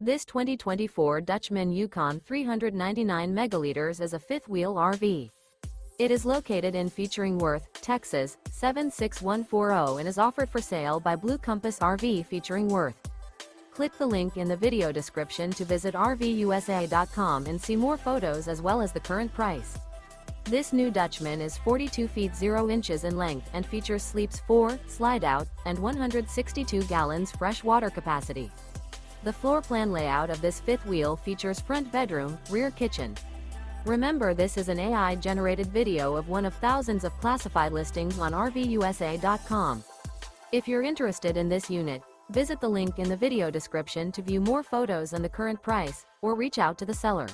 This 2024 Dutchmen Yukon 399ML is a fifth-wheel RV. It is located in featuring Worth, Texas, 76140 and is offered for sale by Blue Compass RV featuring Worth. Click the link in the video description to visit RVUSA.com and see more photos as well as the current price. This new Dutchmen is 42 feet 0 inches in length and features sleeps 4, Slideout, and 162 gallons fresh water capacity. The floor plan layout of this fifth wheel features front bedroom, rear kitchen. Remember, this is an AI-generated video of one of thousands of classified listings on RVUSA.com. If you're interested in this unit, visit the link in the video description to view more photos and the current price, or reach out to the seller.